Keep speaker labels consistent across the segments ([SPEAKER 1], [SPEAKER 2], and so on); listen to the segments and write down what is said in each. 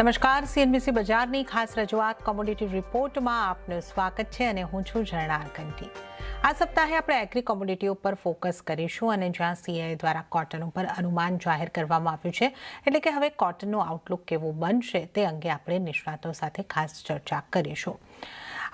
[SPEAKER 1] નમસ્કાર, સીએનબીસી બજારની ખાસ રજૂઆત કોમોડિટી રિપોર્ટમાં આપનું સ્વાગત છે અને હું છું ઝરણા કંઠી. આ સપ્તાહે આપણે એગ્રી કોમોડિટી ઉપર ફોકસ કરીશું અને જ્યાં સીઆઈ દ્વારા કોટન ઉપર અનુમાન જાહેર કરવામાં આવ્યું છે, એટલે કે હવે કોટનનું આઉટલુક કેવું બનશે તે અંગે આપણે નિષ્ણાતો સાથે ખાસ ચર્ચા કરીશું.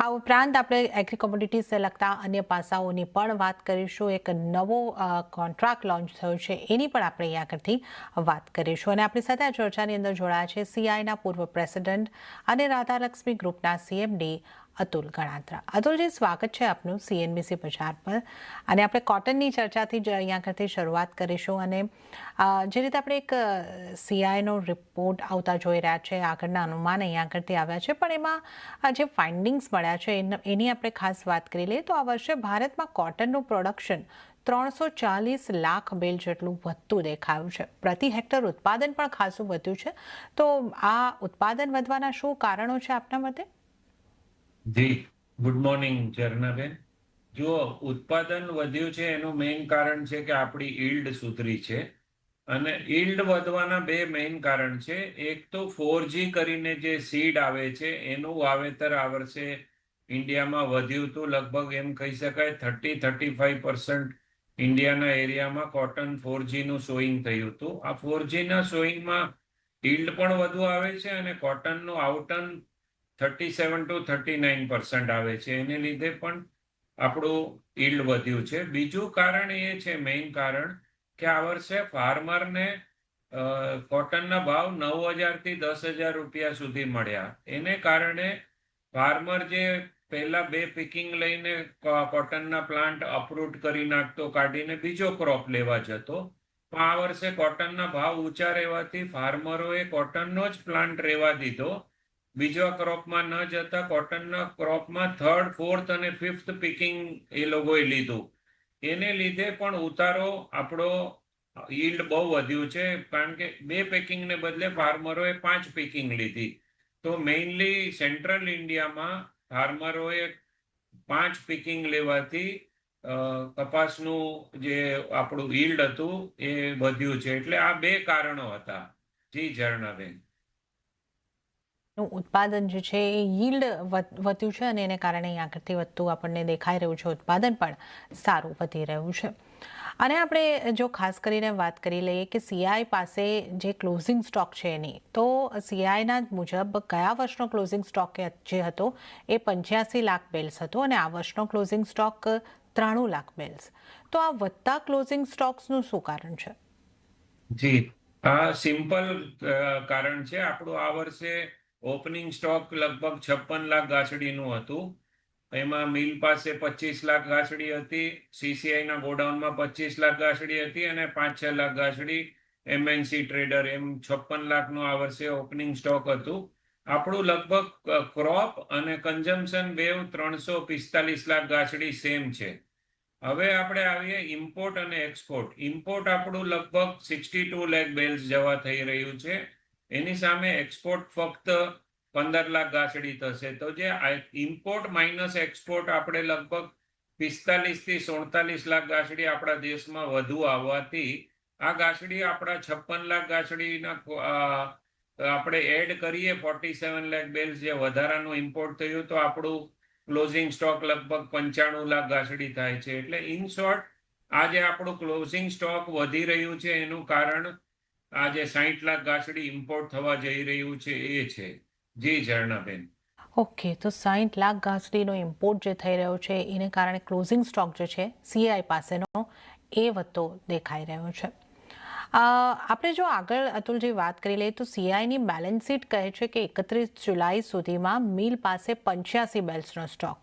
[SPEAKER 1] આ ઉપરાંત આપણે એગ્રી કોમોડિટીઝને લગતા અન્ય પાસાઓની પણ વાત કરીશું. એક નવો કોન્ટ્રાક્ટ લોન્ચ થયો છે એની પણ આપણે અહીંયા આગળથી વાત કરીશું. અને આપણી સાથે આ ચર્ચાની અંદર જોડાયા છે સીઆઈના પૂર્વ પ્રેસિડેન્ટ અને રાધાલક્ષ્મી ગ્રુપના સીએમડી અતુલ ગણાત્રા. અતુલજી, સ્વાગત છે આપનું સીએનબીસી બજાર પર. અને આપણે કોટનની ચર્ચાથી જ અહીંયા આગળથી શરૂઆત કરીશું. અને જે રીતે આપણે એક સીઆઈનો રિપોર્ટ આવતા જોઈ રહ્યા છે, આગળના અનુમાન અહીંયા આગળથી આવ્યા છે, પણ એમાં જે ફાઇન્ડિંગ્સ મળ્યા છે એની આપણે ખાસ વાત કરી લઈએ તો આ વર્ષે ભારતમાં કોટનનું પ્રોડક્શન 340 લાખ બેલ જેટલું વધતું દેખાયું છે. પ્રતિ હેક્ટર ઉત્પાદન પણ ખાસું વધ્યું છે. તો આ ઉત્પાદન વધવાના શું કારણો છે આપના મતે?
[SPEAKER 2] જી, ગુડ મોર્નિંગ ઝરણાબેન. જો ઉત્પાદન વધ્યું છે એનું મેઇન કારણ છે કે આપણી ઈલ્ડ સુધરી છે. અને ઈલ્ડ વધવાના બે મેઇન કારણ છે. એક તો 4G કરીને જે સીડ આવે છે એનું વાવેતર આ વર્ષે ઇન્ડિયામાં વધ્યું હતું. લગભગ એમ કહી શકાય 30-35% ઇન્ડિયાના એરિયામાં કોટન 4Gનું સોઈંગ થયું હતું. આ 4Gના સોઈંગમાં ઈલ્ડ પણ વધુ આવે છે અને કોટનનું આઉટન 37-39% આવે છે. એને લીધે પણ આપણું ઈલ્ડ વધ્યું છે. બીજું કારણ એ છે, મેઇન કારણ, કે આ વર્ષે ફાર્મરને કોટનના ભાવ 9,000 થી 10,000 રૂપિયા સુધી મળ્યા. એને કારણે ફાર્મર જે પહેલા 2 પિકિંગ લઈને કોટનના પ્લાન્ટ અપરૂટ કરી નાખતો, કાઢીને બીજો ક્રોપ લેવા જતો. પણ આ વર્ષે કોટનના ભાવ ઊંચા રહેવાથી ફાર્મરોએ કોટનનો જ પ્લાન્ટ રહેવા દીધો. બીજા ક્રોપમાં ન જતા કોટનના ક્રોપમાં 3rd, 4th અને 5th પિકિંગ એ લોકોએ લીધું. એને લીધે પણ ઉતારો આપણો ઈલ્ડ બહુ વધ્યું છે, કારણ કે 2 પેકિંગને બદલે ફાર્મરોએ 5 પિકિંગ લીધી. તો મેઇનલી સેન્ટ્રલ ઇન્ડિયામાં ફાર્મરોએ 5 પિકિંગ લેવાથી કપાસનું જે આપણું ઈલ્ડ હતું એ વધ્યું છે. એટલે આ 2 કારણો હતા. જી ઝરણાબેન.
[SPEAKER 1] ઉત્પાદન જે છે એ યીલ્ડ વધ્યું છે અને એને કારણે આગળથી વધતું આપણને દેખાઈ રહ્યું છે. ઉત્પાદન પણ સારું વધી રહ્યું છે. અને આપણે જો ખાસ કરીને વાત કરી લઈએ કે સીઆઈ પાસે જે ક્લોઝિંગ સ્ટોક છે એની, તો સીઆઈના મુજબ ગયા વર્ષનો ક્લોઝિંગ સ્ટોક જે હતો એ 85 લાખ બેલ્સ હતો અને આ વર્ષનો ક્લોઝિંગ સ્ટોક 93 લાખ બેલ્સ. તો આ વધતા ક્લોઝિંગ સ્ટોક્સનું શું કારણ છે?
[SPEAKER 2] જી, આ સિમ્પલ કારણ છે. આપણું આ વર્ષે ઓપનિંગ સ્ટોક લગભગ 56 લાખ ગાંસડીનું હતું. એમાં મિલ પાસે 25 લાખ ગાંસડી હતી, સીસીઆઈના ગોડાઉનમાં 25 લાખ ગાંસડી હતી અને 5-6 લાખ ગાંસડી એમએનસી ટ્રેડર, એમ 56 લાખનું આ વર્ષે ઓપનિંગ સ્ટોક હતું. આપણું લગભગ ક્રોપ અને કન્ઝમ્પશન બેવ 345 લાખ ગાંસડી સેમ છે. હવે આપણે આવીએ ઇમ્પોર્ટ અને એક્સપોર્ટ. ઇમ્પોર્ટ આપણું લગભગ 62 લાખ બેલ્સ જવા થઈ રહ્યું છે. એની સામે એક્સપોર્ટ ફક્ત 15 લાખ ગાંસડી થશે. તો જે ઇમ્પોર્ટ માઇનસ એક્સપોર્ટ આપણે લગભગ 45 થી 47 લાખ ગાંસડી આપણા દેશમાં વધુ આવવાથી આ ગાંસડી આપણા 56 લાખ ગાંસડીના આપણે એડ કરીએ 47 લાખ બેલ્સ જે વધારાનું ઇમ્પોર્ટ થયું, તો આપણું ક્લોઝિંગ સ્ટોક લગભગ 95 લાખ ગાંસડી થાય છે. એટલે ઇન શોર્ટ, આજે આપણું ક્લોઝિંગ સ્ટોક વધી રહ્યું છે એનું કારણ આજે 60 લાખ ગાંસડી ઇમ્પોર્ટ થવા જઈ રહ્યું છે એ છે. જી ઝરણાબેન.
[SPEAKER 1] ઓકે, તો 60 લાખ ગાંસડીનો ઇમ્પોર્ટ જે થઈ રહ્યો છે એને કારણે ક્લોઝિંગ સ્ટોક જે છે સીઆઈ પાસેનો એ વધતો દેખાઈ રહ્યો છે. આપણે જો આગળ અતુલજી વાત કરી લઈએ તો સીઆઈની બેલેન્સ શીટ કહે છે કે 31 જુલાઈ સુધીમાં મિલ પાસે 85 બેલ્સનો સ્ટોક.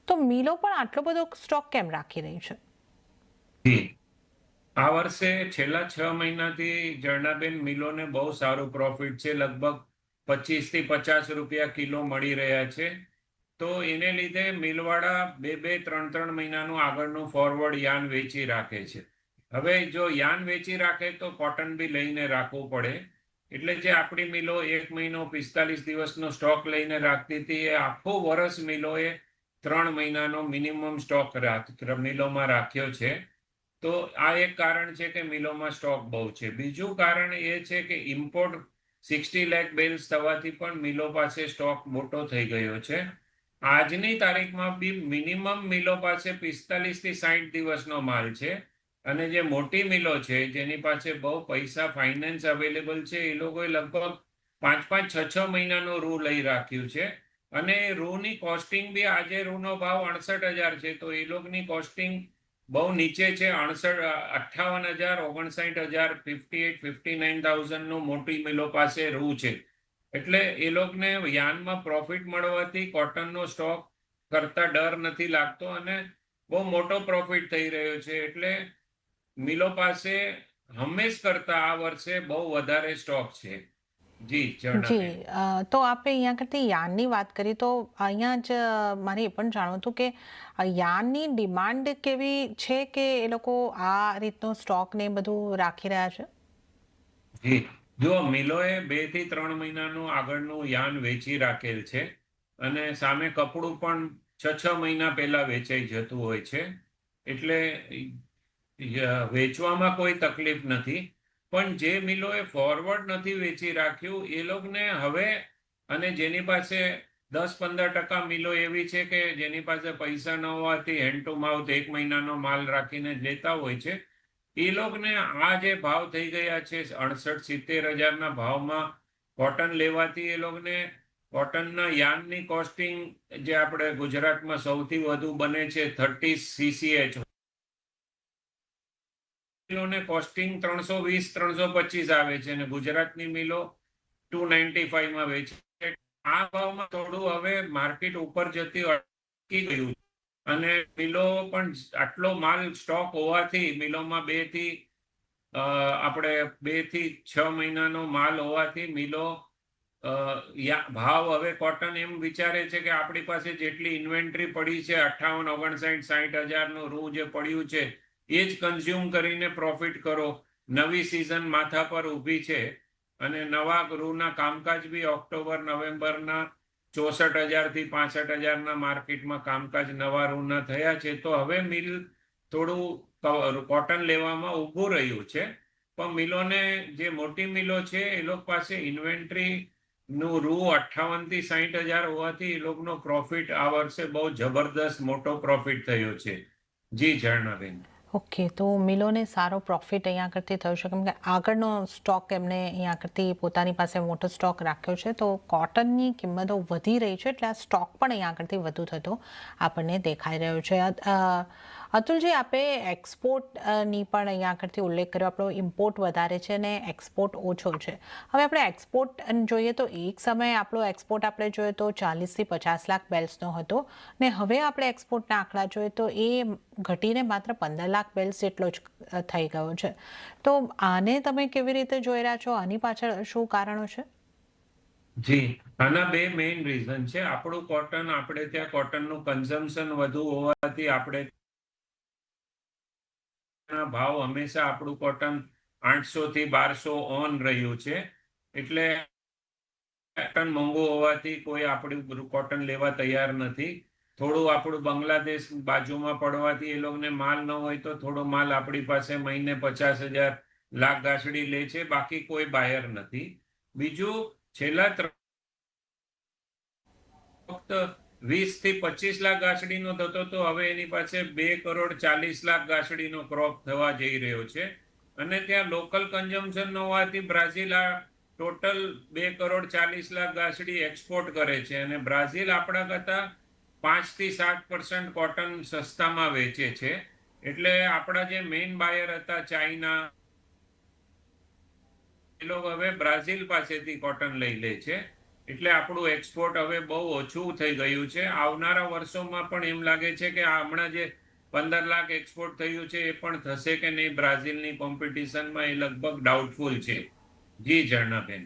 [SPEAKER 1] તો મિલો પણ આટલો બધો સ્ટોક કેમ રાખી રહી છે?
[SPEAKER 2] આ વર્ષે છેલ્લા 6 મહિનાથી ઝરણાબેન મિલોને બહુ સારું પ્રોફિટ છે. લગભગ 25 થી 50 રૂપિયા કિલો મળી રહ્યા છે. તો એને લીધે મિલવાળા 2-3 મહિનાનું આગળનું ફોરવર્ડ યાન વેચી રાખે છે. હવે જો યાન વેચી રાખે તો કોટન બી લઈને રાખવું પડે. એટલે જે આપણી મિલો 1 મહિનો 45 દિવસનો સ્ટોક લઈને રાખતી હતી, એ આખું વર્ષ મિલોએ 3 મહિનાનો મિનિમમ સ્ટોક મિલોમાં રાખ્યો છે. તો આ એક કારણ છે કે મિલોમાં સ્ટોક બહુ છે. બીજું કારણ એ છે કે ઇમ્પોર્ટ 60 લાખ બેલ્સ થવાથી પણ મિલો પાસે સ્ટોક મોટો થઈ ગયો છે. આજની તારીખમાં બી મિનિમમ મિલો પાસે 45 થી 60 દિવસનો માલ છે. અને જે મોટી મિલો છે જેની પાસે બહુ પૈસા ફાઇનાન્સ અવેલેબલ છે એ લોકોએ લગભગ 5-5, 6-6 મહિનાનો રૂ લઈ રાખ્યું છે. અને રૂની કોસ્ટિંગ બી આજે રૂનો ભાવ 68,000 છે, તો એ લોકોની કોસ્ટિંગ બહુ નીચે છે. 58,000, 59,000, 58,000, 59,000 મોટી મિલો પાસે રૂ છે. એટલે એ લોકોને યાનમાં પ્રોફિટ મળવાથી કોટનનો સ્ટોક કરતા ડર નથી લાગતો અને બહુ મોટો પ્રોફિટ થઈ રહ્યો છે. એટલે મિલો પાસે હંમેશ કરતા આ વર્ષે બહુ વધારે સ્ટોક છે. જી જર્ણાબેન.
[SPEAKER 1] તો આપણે અહીંયા કરતી યાનની વાત કરી તો અહીંયા જ મારે એ પણ જાણવું હતું કે યાનની ડિમાન્ડ કેવી છે કે એ લોકો આ રીતનો સ્ટોક ને બધું રાખી રહ્યા છે?
[SPEAKER 2] જી જો મિલોએ 2 થી 3 મહિનાનું આગળનું યાન વેચી રાખેલ છે અને સામે કપડું પણ 6-6 મહિના પહેલા વેચાઈ જતું હોય છે. એટલે વેચવામાં કોઈ તકલીફ નથી. પણ જે મિલોએ ફોરવર્ડ નથી વેચી રાખ્યું એ લોકોને હવે, અને જેની પાસે 10-15% મિલો એવી છે કે જેની પાસે પૈસા ન હોવાથી હેન્ડ ટુ માઉથ 1 મહિનાનો માલ રાખીને લેતા હોય છે, એ લોકોને આ જે ભાવ થઈ ગયા છે 68-70 હજારના ભાવમાં કોટન લેવાથી એ લોકોને કોટનના યાનની કોસ્ટિંગ જે આપણે ગુજરાતમાં સૌથી વધુ બને છે 30 CCH, મિલોને કોસ્ટિંગ 320-325 આવે છે અને ગુજરાતની મિલો 295 વેચે છે. આ ભાવમાં થોડું હવે માર્કેટ ઉપર જતી અટકી ગયું અને મિલો પણ આટલો માલ સ્ટોક હોવાથી મિલોમાં આપણે 2 થી 6 મહિનાનો માલ હોવાથી મિલો ભાવ હવે કોટન એમ વિચારે છે કે આપણી પાસે જેટલી ઇન્વેન્ટરી પડી છે 58-59-60 હજારનું રૂ જે પડ્યું છે એ જ કન્ઝ્યુમ કરીને પ્રોફિટ કરો. નવી સિઝન માથા પર ઊભી છે અને નવા રૂના કામકાજ બી ઓક્ટોબર-નવેમ્બરના 64,000 થી 65,000ના માર્કેટમાં કામકાજ નવા રૂના થયા છે. તો હવે મિલ થોડું કોટન લેવામાં ઊભું રહ્યું છે. પણ મિલોને જે મોટી મિલો છે એ લોકો પાસે ઇન્વેન્ટરી નું રૂ 58 થી 60 હજાર હોવાથી એ લોકોનો પ્રોફિટ આ વર્ષે બહુ જબરદસ્ત મોટો પ્રોફિટ થયો છે. જી ઝરણાબેન.
[SPEAKER 1] ઓકે, તો મિલોને સારો પ્રોફિટ અહીંયા કરતી થયો છે કેમ કે આગળનો સ્ટોક એમને અહીંયા કરતી પોતાની પાસે મોટો સ્ટોક રાખ્યો છે, તો કોટનની કિંમતો વધી રહી છે એટલે આ સ્ટોક પણ અહીંયા કરતી વધુ થતો આપણને દેખાઈ રહ્યો છે. અતુલજી, આપણે એક્સપોર્ટની પણ અહીંયા કરતી ઉલ્લેખ કર્યો. આપણો ઇમ્પોર્ટ વધારે છે અને એક્સપોર્ટ ઓછો છે. હવે આપણે એક્સપોર્ટ જોઈએ તો એક સમયે આપણો એક્સપોર્ટ આપણે જોઈએ તો 40 થી 50 લાખ બેલ્સનો હતો ને હવે આપણે એક્સપોર્ટના આંકડા જોઈએ તો એ ઘટીને માત્ર 15 લાખ બેલ્સ જેટલો જ થઈ ગયો છે. તો આને તમે કેવી રીતે જોઈ રહ્યા છો? આની પાછળ શું કારણો છે?
[SPEAKER 2] જી, આના બે મેઇન રીઝન છે. આપણું કોટન, આપણે ત્યાં કોટનનું કન્ઝમ્પશન વધુ હોવાથી આપણે ભાવ હંમેશા આપણું કોટન 800 થી 1200 ઓન રહ્યું છે. એટલે કોટન મોંઘું હોવાથી કોઈ આપણું કોટન લેવા તૈયાર નથી. થોડું આપણું બાંગ્લાદેશ બાજુમાં પડવાથી એ લોકોને માલ ન હોય તો થોડો માલ આપણી પાસે મહિને 50,000 લાખ ગાંસડી લે છે, બાકી કોઈ બાયર નથી. બીજું, છેલ્લા ફક્ત 20 થી 25 લાખ ગાંસડીનો થતો તો હવે એની પાસે 2,40,00,000 ગાંસડીનો ક્રોપ થવા જઈ રહ્યો છે. અને ત્યાં લોકલ કન્ઝમ્પશન ન હોવાથી બ્રાઝિલ આ ટોટલ 2,40,00,000 ગાંસડી એક્સપોર્ટ કરે છે અને બ્રાઝિલ આપણા કરતા 5 થી 7% કોટન સસ્તામાં વેચે છે. એટલે આપણા જે મેઇન બાયર હતા ચાઇના, એ લોકો હવે બ્રાઝિલ પાસેથી કોટન લઈ લે છે. એટલે આપણું એક્સપોર્ટ હવે બહુ ઓછું થઈ ગયું છે. આવનારા વર્ષોમાં પણ એમ લાગે છે કે હમણાં જે 15 લાખ એક્સપોર્ટ થયું છે એ પણ થશે કે નહીં બ્રાઝિલની કોમ્પિટિશનમાં, એ લગભગ ડાઉટફુલ છે. જી ઝરણાબેન.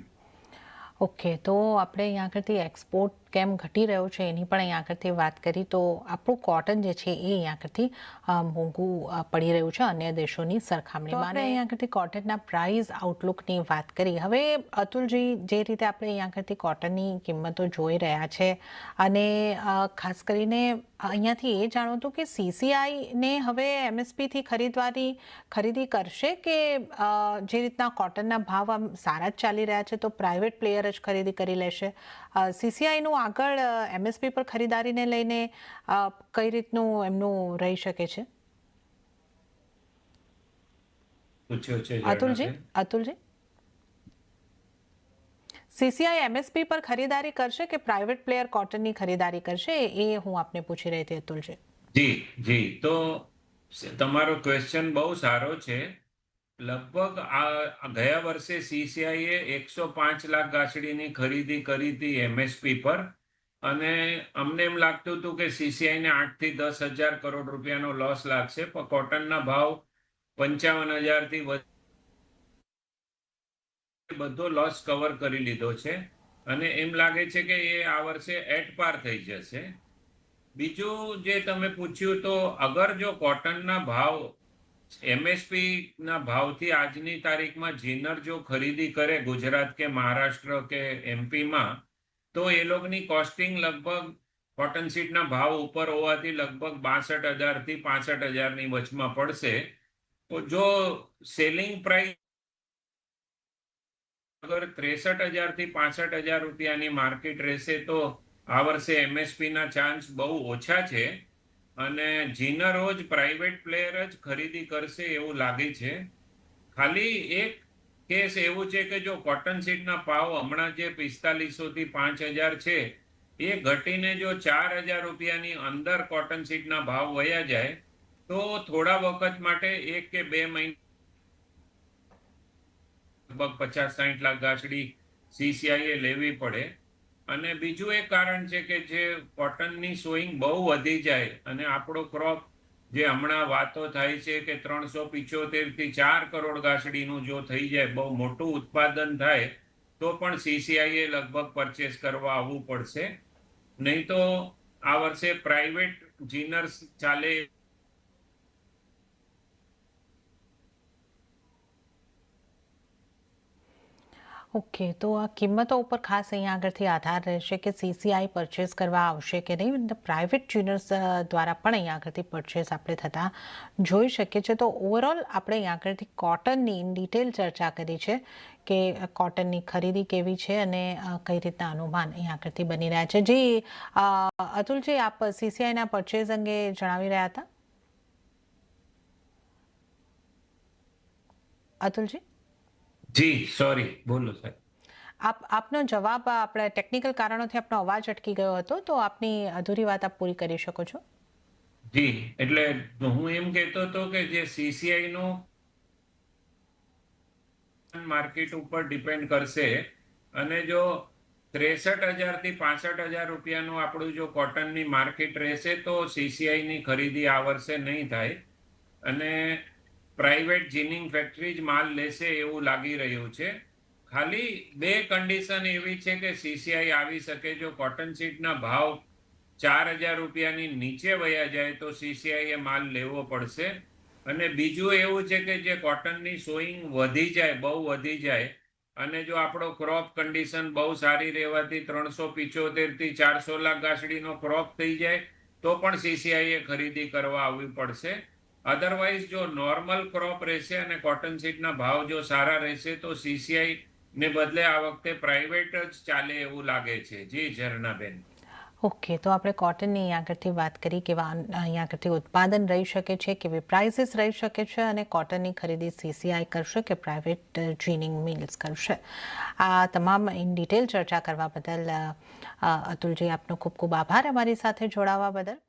[SPEAKER 1] ઓકે, તો આપણે અહીંયા આગળથી એક્સપોર્ટ કેમ ઘટી રહ્યો છે એની પણ અહીં આગળથી વાત કરી તો આપણું કોટન જે છે એ અહીં આગળથી મોંઘું પડી રહ્યું છે અન્ય દેશોની સરખામણીમાં. આપણે અહીં આગળથી કોટનના પ્રાઇસ આઉટલુકની વાત કરી. હવે અતુલજી, જે રીતે આપણે અહીં આગળથી કોટનની કિંમતો જોઈ રહ્યા છે અને ખાસ કરીને અહીંયાથી એ જાણવું હતું કે CCIને હવે MSPથી ખરીદી કરશે કે જે રીતના કોટનના ભાવ આમ સારા જ ચાલી રહ્યા છે તો પ્રાઇવેટ પ્લેયર જ ખરીદી કરી લેશે. CCIનું આગળ MSP પર ખરીદારીને લઈને કઈ રીતનું એમનું રહી શકે છે? અતુલજી, CCI MSP પર ખરીદારી કરશે કે પ્રાઇવેટ પ્લેયર કોટનની ખરીદારી કરશે, એ હું આપને પૂછી રહી હતી અતુલજી.
[SPEAKER 2] જી, તો તમારો ક્વેશ્ચન બહુ સારો છે. લગભગ આ ગયા વર્ષે CCIએ 105 લાખ ગાંસડીની ખરીદી કરી હતી MSP પર, અને અમને એમ લાગતું હતું કે CCIને 8 થી 10 હજાર કરોડ રૂપિયાનો લોસ લાગશે, પણ કોટનના ભાવ 55,000 થી બધો લોસ કવર કરી લીધો છે અને એમ લાગે છે કે એ આ વર્ષે એટ પાર થઈ જશે. બીજું જે તમે પૂછ્યું, તો અગર જો કોટનના ભાવ MSP ના ભાવથી આજની તારીખમાં જીનર જો ખરીદી કરે ગુજરાત કે મહારાષ્ટ્ર કે MP માં, તો એ લોકોની કોસ્ટિંગ લગભગ કોટન સીડના ભાવ ઉપર હોવાથી લગભગ 62,000 થી 65,000ની વચમાં પડશે. તો જો સેલિંગ પ્રાઇસ અગર 63,000 થી 65,000 રૂપિયાની માર્કેટ રહેશે તો આ વર્ષે MSP ના ચાન્સ બહુ ઓછા છે અને જીનરો જ પ્રાઇવેટ પ્લેયર જ ખરીદી કરશે એવું લાગે છે. ખાલી એક કેસ એવું છે કે જો કોટન સીડના ભાવ હમણાં જે 4500 થી 5,000 છે એ ઘટીને જો 4,000 રૂપિયાની અંદર કોટન સીડના ભાવ વયા જાય તો થોડા વખત માટે 1 કે 2 મહિના લગભગ 50-60 લાખ ગાંસડી CCIએ લેવી પડે. અને બીજું એક કારણ છે કે જે કોટનની સોઈંગ બહુ વધી જાય અને આપણો ક્રોપ જે હમણાં વાતો થાય છે કે 375 થી 4 કરોડ ગાંસડીનું જો થઈ જાય, બહુ મોટું ઉત્પાદન થાય, તો પણ CCIએ લગભગ પરચેસ કરવા આવવું પડશે. નહીં તો આ વર્ષે પ્રાઇવેટ જીનર્સ ચાલે.
[SPEAKER 1] ઓકે, તો આ કિંમતો ઉપર ખાસ અહીંયા આગળથી આધાર રહેશે કે CCI પરચેસ કરવા આવશે કે નહીં. પ્રાઇવેટ જીનર્સ દ્વારા પણ અહીંયા આગળથી પરચેસ આપણે થતા જોઈ શકીએ છીએ. તો ઓવરઓલ આપણે અહીંયા આગળથી કોટનની ઇન ડિટેલ ચર્ચા કરી છે કે કોટનની ખરીદી કેવી છે અને કઈ રીતના અનુમાન અહીંયા આગળથી બની રહ્યા છે. જી અતુલજી, આપ CCIના પરચેસ અંગે જણાવી રહ્યા હતા. અતુલજી,
[SPEAKER 2] જી સોરી, બોલો સાહેબ.
[SPEAKER 1] આપનો જવાબ, આપણે ટેકનિકલ કારણોથી આપનો અવાજ અટકી ગયો હતો, તો આપની અધૂરી વાત આપ પૂરી કરી શકો છો.
[SPEAKER 2] જી, એટલે હું એમ કહેતો હતો કે જે CCIનું માર્કેટ ઉપર ડિપેન્ડ કરશે અને જો 63,000 થી 65,000 રૂપિયાનું આપણું જો કોટનની માર્કેટ રહેશે તો CCIની ખરીદી આ વર્ષે નહીં થાય અને પ્રાઇવેટ જીનિંગ ફેક્ટરી જ માલ લેશે એવું લાગી રહ્યું છે. ખાલી 2 કન્ડિશન એવી છે કે CCI આવી શકે. જો કોટન સીડના ભાવ 4,000 રૂપિયાની નીચે વયા જાય તો CCIએ માલ લેવો પડશે. અને બીજું એવું છે કે જે કોટનની સોઈંગ વધી જાય, બહુ વધી જાય, અને જો આપણો ક્રોપ કન્ડિશન બહુ સારી રહેવાથી 375 થી 400 લાખ ગાંસડીનો ક્રોપ થઈ જાય તો પણ CCIએ ખરીદી કરવા આવવી પડશે. અધરવાઇઝ જો નોર્મલ ક્રોપ રહેશે અને કોટન સીડના ભાવ જો સારા રહેશે તો CCI ને બદલે આ વખતે પ્રાઇવેટ જ ચાલે એવું લાગે છે. જી ઝરણાબેન.
[SPEAKER 1] ઓકે, તો આપણે કોટનની અહીંયા આગળથી વાત કરી કે અહીંયા આગળથી ઉત્પાદન રહી શકે છે, કેવી પ્રાઇસીસ રહી શકે છે અને કોટનની ખરીદી CCI કરશે કે પ્રાઇવેટ જીનિંગ મિલ્સ કરશે. આ તમામ ઇન ડિટેલ ચર્ચા કરવા બદલ અતુલજી, આપનો ખૂબ ખૂબ આભાર અમારી સાથે જોડાવા બદલ.